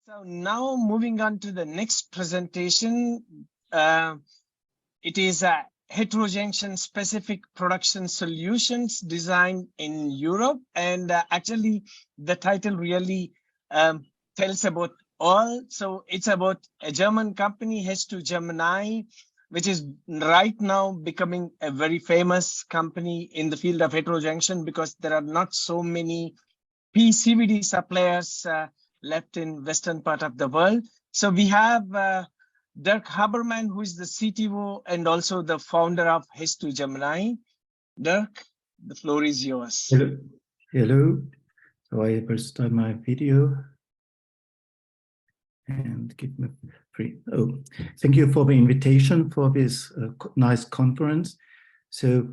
So now moving on to the next presentation, it is a heterojunction specific production solutions designed in Europe. And actually the title really tells about all. So it's about a German company, H2GEMINI, which is right now becoming a very famous company in the field of heterojunction because there are not so many PCVD suppliers left in western part of the world. So we have Dirk Habermann, who is the CTO and also the founder of H2GEMINI. Dirk, the floor is yours. Hello. Hello. So I will start my video and give me free. Oh, thank you for the invitation for this nice conference. So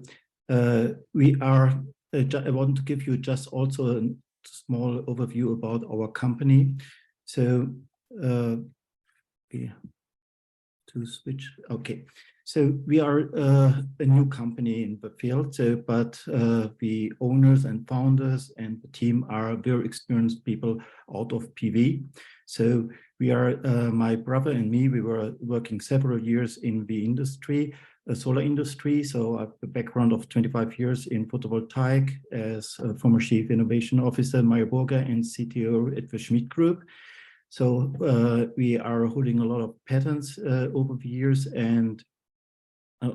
I want to give you just also a small overview about our company. So to switch. Okay. So we are a new company in the field, but the owners and founders and the team are very experienced people out of PV. So we are, my brother and me, we were working several years in the industry, solar industry. So I have a background of 25 years in photovoltaic as a former Chief Innovation Officer, Meyer Burger, and CTO at the Schmidt Group. So we are holding a lot of patents over the years, and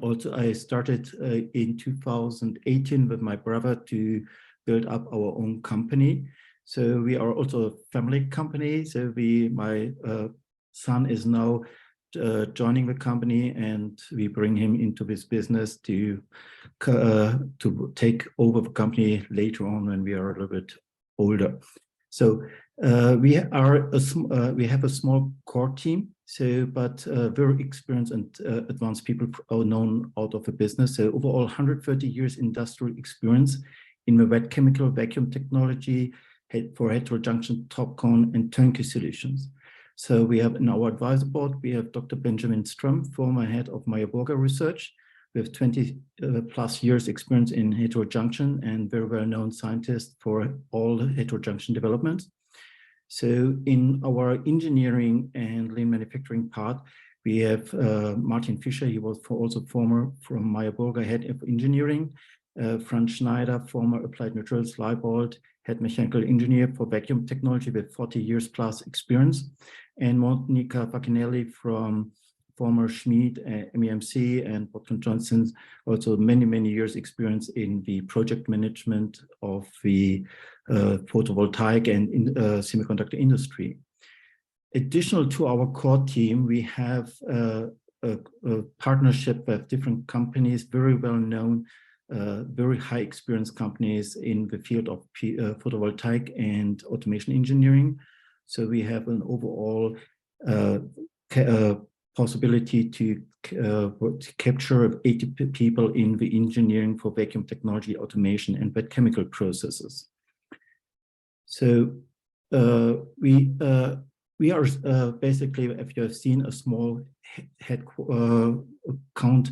also I started in 2018 with my brother to build up our own company. So we are also a family company. So my son is now joining the company, and we bring him into this business to take over the company later on when we are a little bit older. So we have a small core team, but very experienced and advanced people are known out of the business. So overall 130 years industrial experience in the wet chemical vacuum technology for heterojunction, TOPCon, and turnkey solutions. So we have in our advisor board, we have Dr. Benjamin Strum, former head of Meyer Burger Research, with 20 plus years experience in heterojunction and very well-known scientist for all heterojunction development. So in our engineering and lean manufacturing part, we have Martin Fischer, he was also former from Meyer Burger, head of engineering, Franz Schneider, former Applied Materials Leibold, head mechanical engineer for vacuum technology with 40 years plus experience, and Monica Faccinelli from former Schmidt, MEMC, and Botkin Johnson, also many years experience in the project management of the photovoltaic and semiconductor industry. Additional to our core team, we have a partnership with different companies, very well known, very high experience companies in the field of photovoltaic and automation engineering. So we have an overall possibility to capture 80 people in the engineering for vacuum technology, automation, and wet chemical processes. So we are basically, if you have seen, a small head count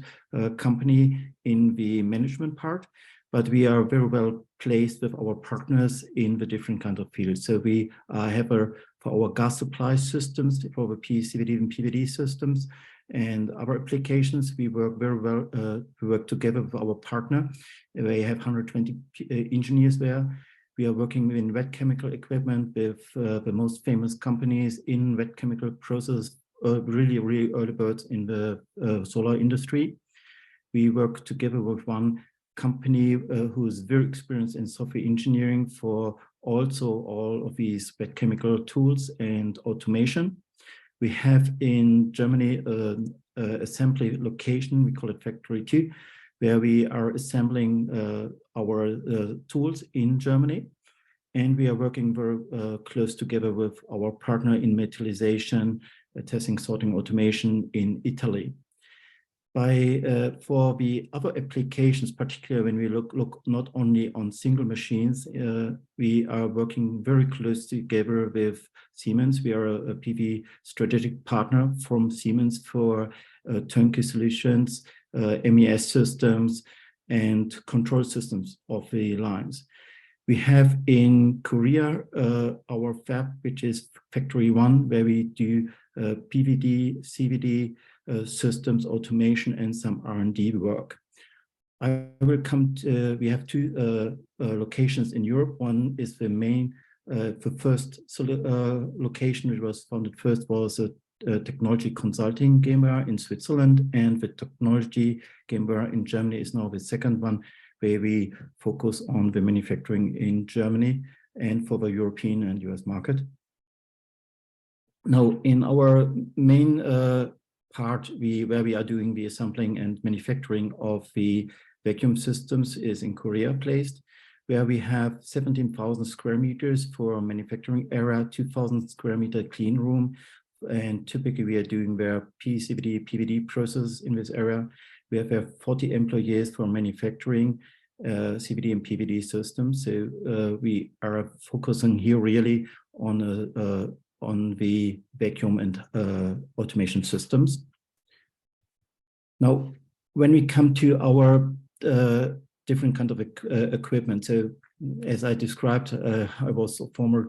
company in the management part, but we are very well placed with our partners in the different kind of fields. So we have for our gas supply systems, for the PCVD and PVD systems and other applications, we work very well, we work together with our partner. We have 120 engineers there. We are working in wet chemical equipment with the most famous companies in wet chemical process, really early birds in the solar industry. We work together with one company who is very experienced in software engineering for also all of these wet chemical tools and automation. We have in Germany an assembly location, we call it Factory 2, where we are assembling our tools in Germany. And we are working very close together with our partner in metallization, testing, sorting, automation in Italy. For the other applications, particularly when we look not only on single machines, we are working very closely together with Siemens. We are a PV strategic partner from Siemens for turnkey solutions, MES systems, and control systems of the lines. We have in Korea our fab, which is Factory 1, where we do PVD, CVD systems, automation, and some R&D work. I will come to, we have two locations in Europe. One is the main, the first location, which was founded first, was a Technology Consulting GmbH in Switzerland, and the Technology GmbH in Germany is now the second one, where we focus on the manufacturing in Germany and for the European and US market. Now, in our main part, where we are doing the assembling and manufacturing of the vacuum systems is in Korea placed, where we have 17,000 square meters for manufacturing area, 2,000 square meter clean room, and typically we are doing their PCVD, PVD process in this area. We have 40 employees for manufacturing CVD and PVD systems. So we are focusing here really on the vacuum and automation systems. Now, when we come to our different kind of equipment, so as I described, I was a former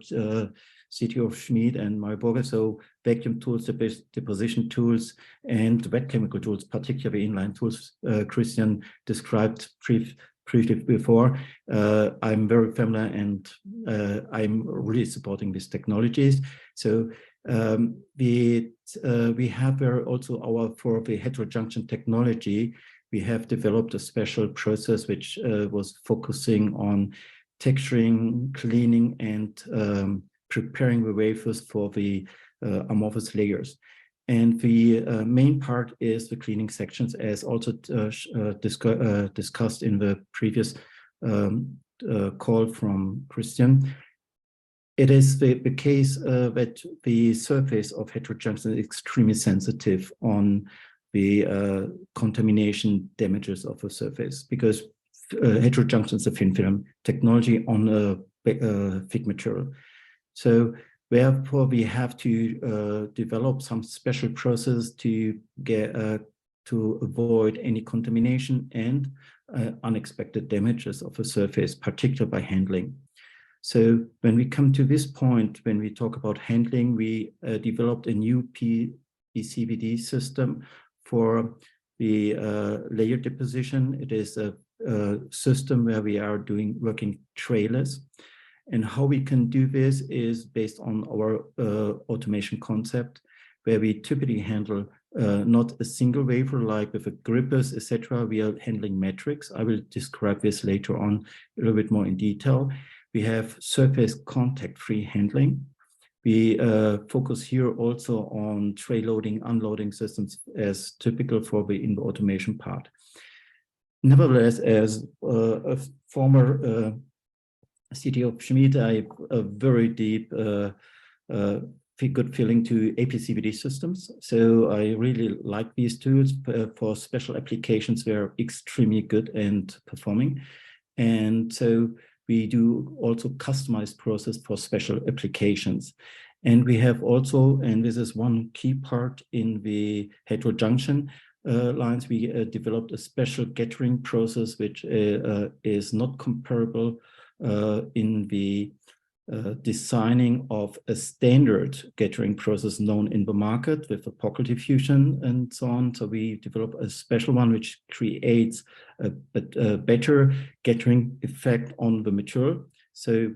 CTO of Schmid and Marburger, so vacuum tools, deposition tools, and wet chemical tools, particularly inline tools, Christian described briefly before. I'm very familiar, and I'm really supporting these technologies. So we have there also for the heterojunction technology, we have developed a special process which was focusing on texturing, cleaning, and preparing the wafers for the amorphous layers. And the main part is the cleaning sections, as also discussed in the previous call from Christian. It is the case that the surface of heterojunction is extremely sensitive on the contamination damages of a surface, because heterojunction is a thin film technology on a thick material. So therefore, we have to develop some special process to get to avoid any contamination and unexpected damages of a surface, particularly by handling. So when we come to this point, when we talk about handling, we developed a new PECVD system for the layer deposition. It is a system where we are working trayless. And how we can do this is based on our automation concept, where we typically handle not a single wafer like with a grippers, etc. We are handling metrics. I will describe this later on a little bit more in detail. We have surface contact-free handling. We focus here also on tray loading, unloading systems as typical for the in the automation part. Nevertheless, as a former CTO of Schmid, I have a very deep, good feeling to APCVD systems. So I really like these tools for special applications. They're extremely good and performing. And so we do also customized process for special applications. And we have also, and this is one key part in the heterojunction lines, we developed a special gettering process, which is not comparable in the designing of a standard gettering process known in the market with a pocket diffusion and so on. So we develop a special one which creates a better gettering effect on the material. So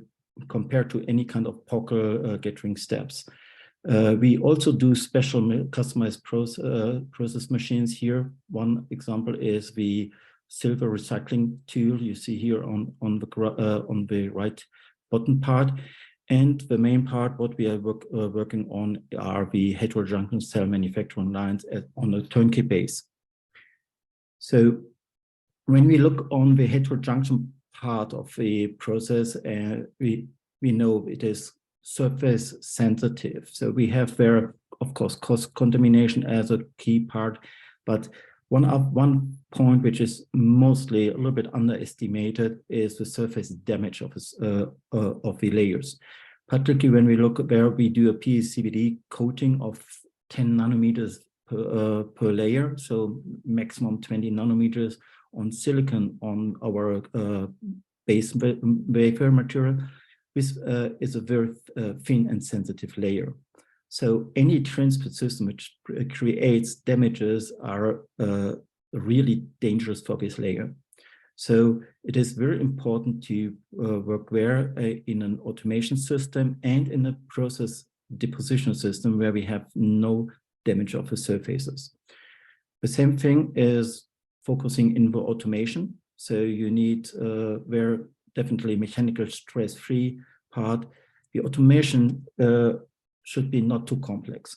compared to any kind of pocket gettering steps. We also do special customized process machines here. One example is the silver recycling tool you see here on the right bottom part. And the main part, what we are working on are the heterojunction cell manufacturing lines on a turnkey base. So when we look on the heterojunction part of the process, we know it is surface sensitive. So we have there, of course, cost contamination as a key part, but one point which is mostly a little bit underestimated is the surface damage of the layers. Particularly when we look there, we do a PECVD coating of 10 nanometers per layer, so maximum 20 nanometers on silicon on our base wafer material, this is a very thin and sensitive layer. So any transport system which creates damages are really dangerous for this layer. So it is very important to work there in an automation system and in a process deposition system where we have no damage of the surfaces. The same thing is focusing in the automation. So you need where definitely mechanical stress-free part. The automation should be not too complex.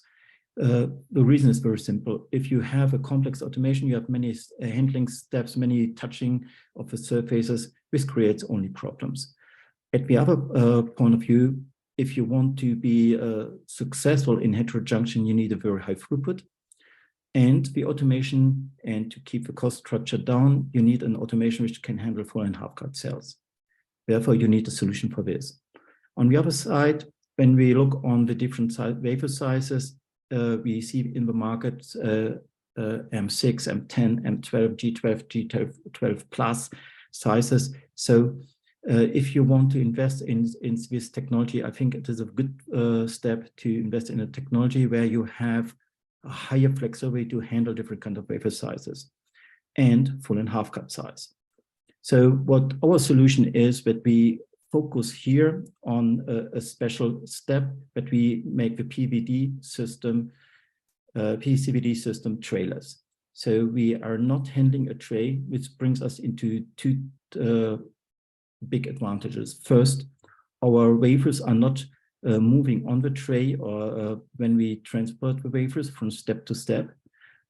The reason is very simple. If you have a complex automation, you have many handling steps, many touching of the surfaces. This creates only problems. At the other point of view, if you want to be successful in heterojunction, you need a very high throughput. And the automation, and to keep the cost structure down, you need an automation which can handle 4.5 cut cells. Therefore, you need a solution for this. On the other side, when we look on the different wafer sizes, we see in the market M6, M10, M12, G12, G12 plus sizes. So if you want to invest in this technology, I think it is a good step to invest in a technology where you have a higher flexibility to handle different kind of wafer sizes and full and half cut size. So what our solution is that we focus here on a special step that we make the PVD system, PCVD system trayless. So we are not handling a tray, which brings us into two big advantages. First, our wafers are not moving on the tray or when we transport the wafers from step to step.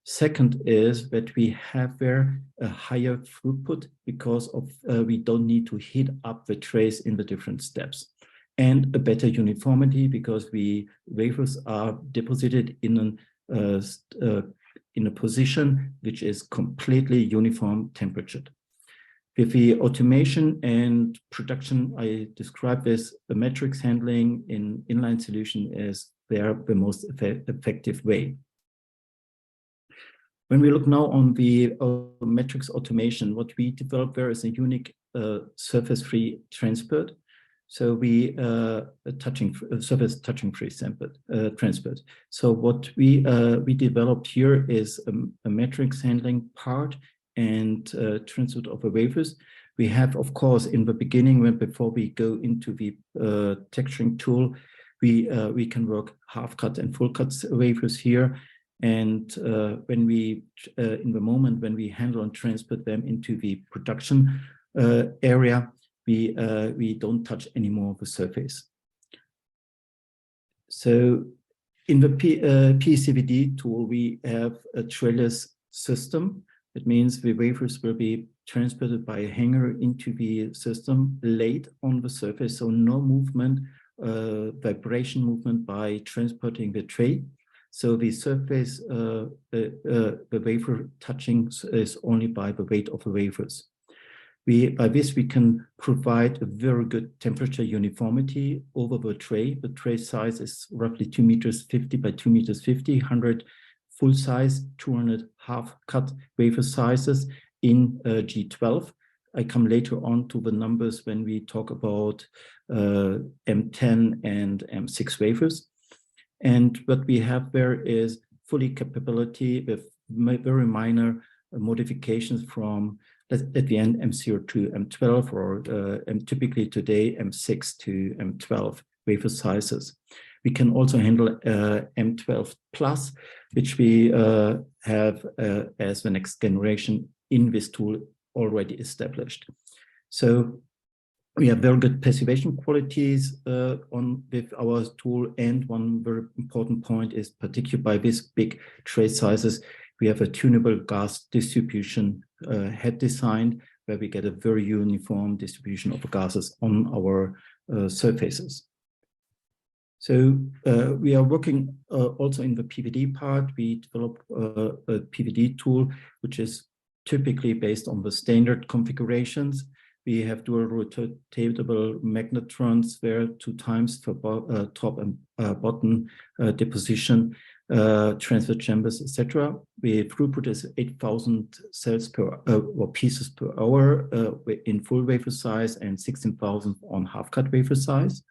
Second is that we have there a higher throughput because of we don't need to heat up the trays in the different steps, and a better uniformity because the wafers are deposited in a position which is completely uniform temperatured. With the automation and production, I describe this, the matrix handling in inline solution is there the most effective way. When we look now on the matrix automation, what we developed there is a unique surface-free transport. So we surface touching-free transport. So what we developed here is a matrix handling part and transport of the wafers. We have, of course, in the beginning, before we go into the texturing tool, we can work half cut and full cut wafers here. And when we, in the moment when we handle and transport them into the production area, we don't touch any more of the surface. So in the PCVD tool, we have a trayless system. It means the wafers will be transported by a hanger into the system, laid on the surface, so no movement, vibration movement by transporting the tray. So the surface, the wafer touching is only by the weight of the wafers. By this, we can provide a very good temperature uniformity over the tray. The tray size is roughly 2 meters 50 by 2 meters 50, 100 full size, 200 half cut wafer sizes in G12. I come later on to the numbers when we talk about M10 and M6 wafers. And what we have there is fully capability with very minor modifications from at the end M0 to M12 or typically today M6 to M12 wafer sizes. We can also handle M12 plus, which we have as the next generation in this tool already established. So we have very good passivation qualities with our tool, and one very important point is particularly by this big tray sizes, we have a tunable gas distribution head design where we get a very uniform distribution of gases on our surfaces. So we are working also in the PVD part. We developed a PVD tool, which is typically based on the standard configurations. We have dual rotatable magnetrons there 2 times for top and bottom deposition. transfer chambers, etc. The throughput is 8,000 cells per or pieces per hour in full wafer size and 16,000 on half-cut wafer size.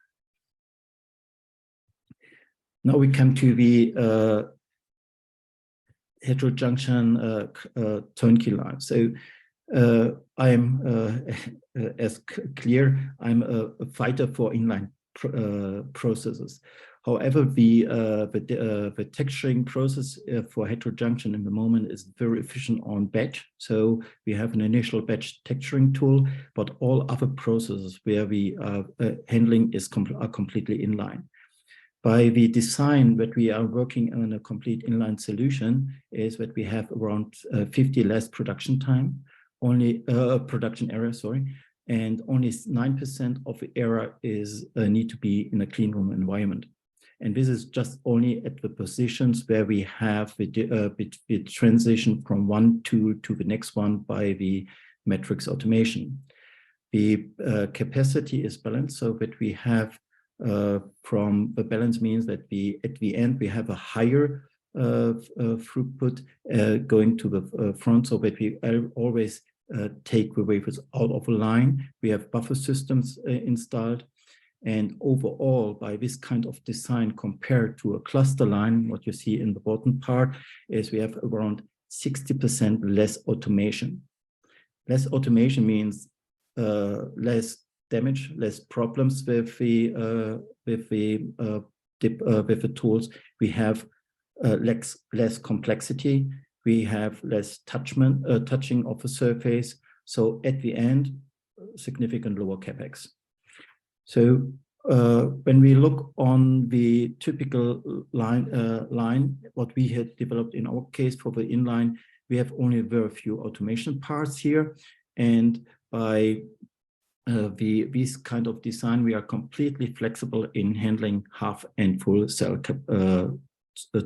Now we come to the heterojunction turnkey line. So I'm as clear, I'm a fighter for inline processes. However, the texturing process for heterojunction in the moment is very efficient on batch. So we have an initial batch texturing tool, but all other processes where we are handling are completely inline. By the design that we are working on a complete inline solution is that we have around 50 less production time, only production area, sorry, and only 9% of the area is need to be in a clean room environment. And this is just only at the positions where we have the transition from one tool to the next one by the matrix automation. The capacity is balanced so that we have from the balance means that at the end we have a higher throughput going to the front, so that we always take the wafers out of a line. We have buffer systems installed, and overall by this kind of design compared to a cluster line, what you see in the bottom part is we have around 60% less automation. Less automation means less damage, less problems with the tools. We have less complexity. We have less touching of the surface. So at the end, significant lower capex. So when we look on the typical line, what we had developed in our case for the inline, we have only very few automation parts here, and by this kind of design, we are completely flexible in handling half and full cell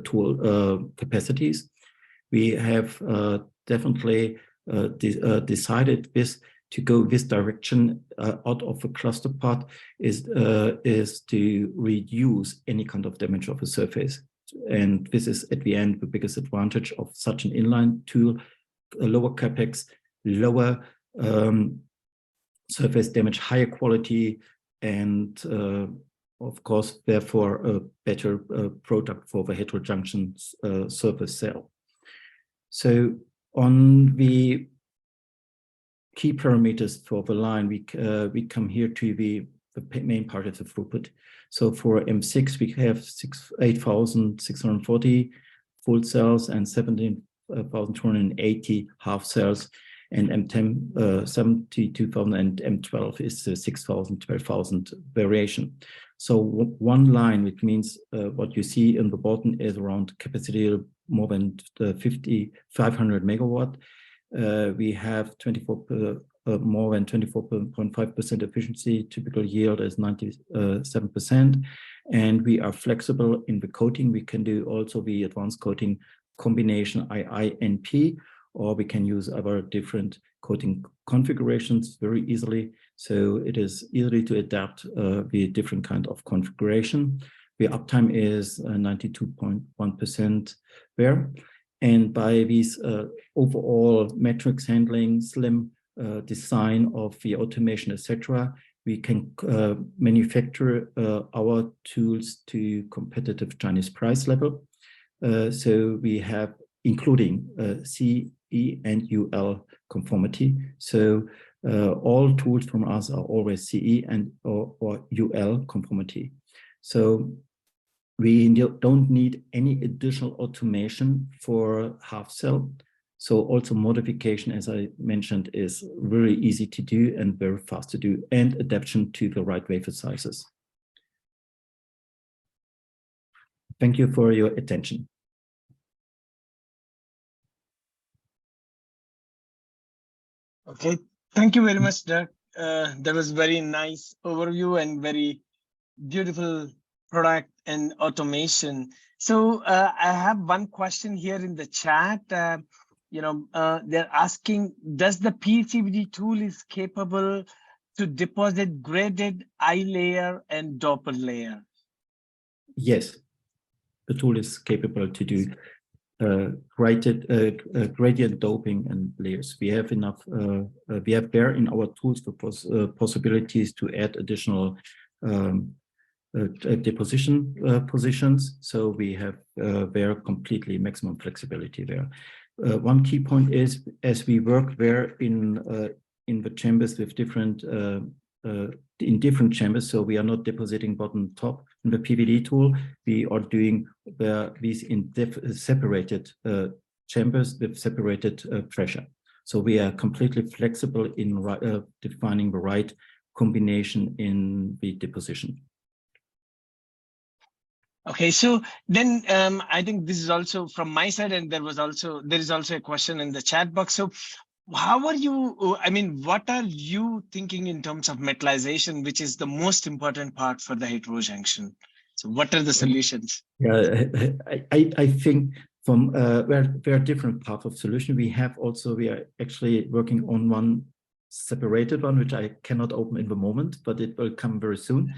tool capacities. We have definitely decided this to go this direction out of the cluster part is to reduce any kind of damage of the surface. And this is at the end the biggest advantage of such an inline tool: a lower capex, lower surface damage, higher quality, and of course, therefore, a better product for the heterojunction surface cell. So on the key parameters for the line, we come here to the main part of the throughput. So for M6, we have 8,640 full cells and 17,280 half cells. And M10, 72,000, and M12 is 6,000, 12,000 variation. So one line, which means what you see in the bottom is around capacity more than 500 megawatt. We have more than 24.5% efficiency. Typical yield is 97%. And we are flexible in the coating. We can do also the advanced coating combination II/NP, or we can use other different coating configurations very easily. So it is easy to adapt the different kind of configuration. The uptime is 92.1% there. And by these overall matrix handling, slim design of the automation, etc., we can manufacture our tools to competitive Chinese price level. So we have including CE and UL conformity. So all tools from us are always CE and or UL conformity. So we don't need any additional automation for half cell. So also modification, as I mentioned, is very easy to do and very fast to do, and adaptation to the right wafer sizes. Thank you for your attention. Okay, thank you very much, Dirk. That was very nice overview and very beautiful product and automation. So I have one question here in the chat. They're asking, does the PECVD tool is capable to deposit graded I layer and dopper layer? Yes, the tool is capable to do gradient doping and layers. We have enough. We have there in our tools the possibilities to add additional deposition positions. So we have there completely maximum flexibility there. One key point is, as we work there in the chambers with different in different chambers, so we are not depositing bottom top in the PVD tool. We are doing these in separated chambers with separated pressure. So we are completely flexible in defining the right combination in the deposition. Okay, so then I think this is also from my side, and there is also a question in the chat box. So how are you, I mean, what are you thinking in terms of metallization, which is the most important part for the heterojunction? So what are the solutions? Yeah, I think from there are different paths of solution. We are actually working on one separated one, which I cannot open in the moment, but it will come very soon.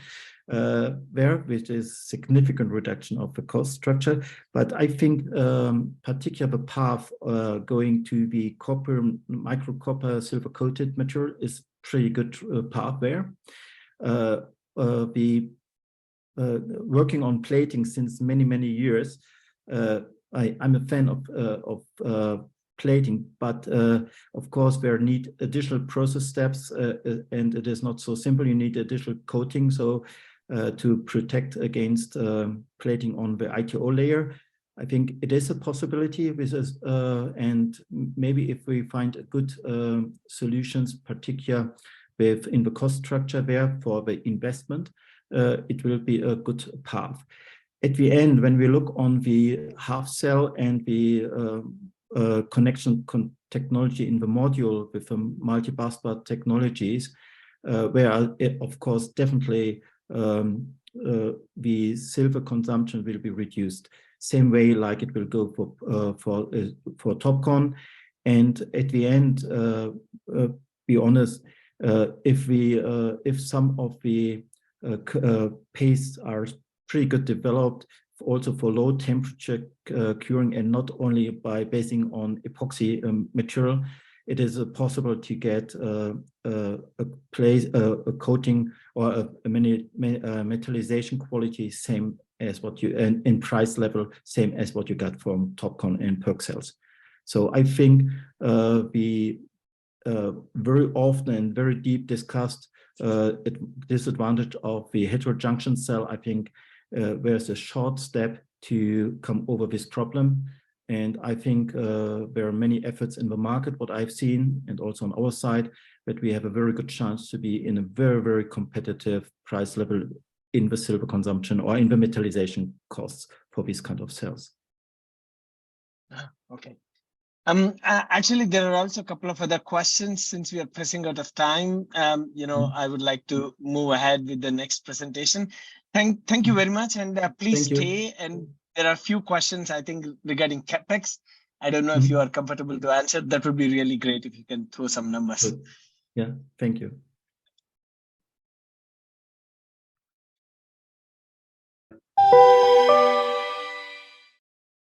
Which is significant reduction of the cost structure. But I think particular path going to the copper, micro copper, silver coated material is pretty good path there. Working on plating since many years. I'm a fan of plating, but of course there need additional process steps, and it is not so simple. You need additional coating, so to protect against plating on the ITO layer. I think it is a possibility with this, and maybe if we find a good solutions, particularly in the cost structure there for the investment, it will be a good path. At the end, when we look on the half cell and the connection technology in the module with the multi-busbar technologies, where of course definitely the silver consumption will be reduced. Same way like it will go for TOPCon. And at the end, be honest, if some of the pastes are pretty good developed, also for low temperature curing, and not only by basing on epoxy material, it is possible to get a coating or a metallization quality same as what you, and in price level same as what you got from TOPCon and PERC cells. So I think we very often and very deep discussed disadvantage of the heterojunction cell. I think there's a short step to come over this problem. And I think there are many efforts in the market, what I've seen, and also on our side, that we have a very good chance to be in a very competitive price level in the silver consumption or in the metallization costs for these kind of cells. Okay. Actually, there are also a couple of other questions. Since we are pressing out of time, I would like to move ahead with the next presentation. Thank you very much, and please stay. And there are a few questions, I think, regarding CapEx. I don't know if you are comfortable to answer. That would be really great if you can throw some numbers. Good. Yeah, thank you.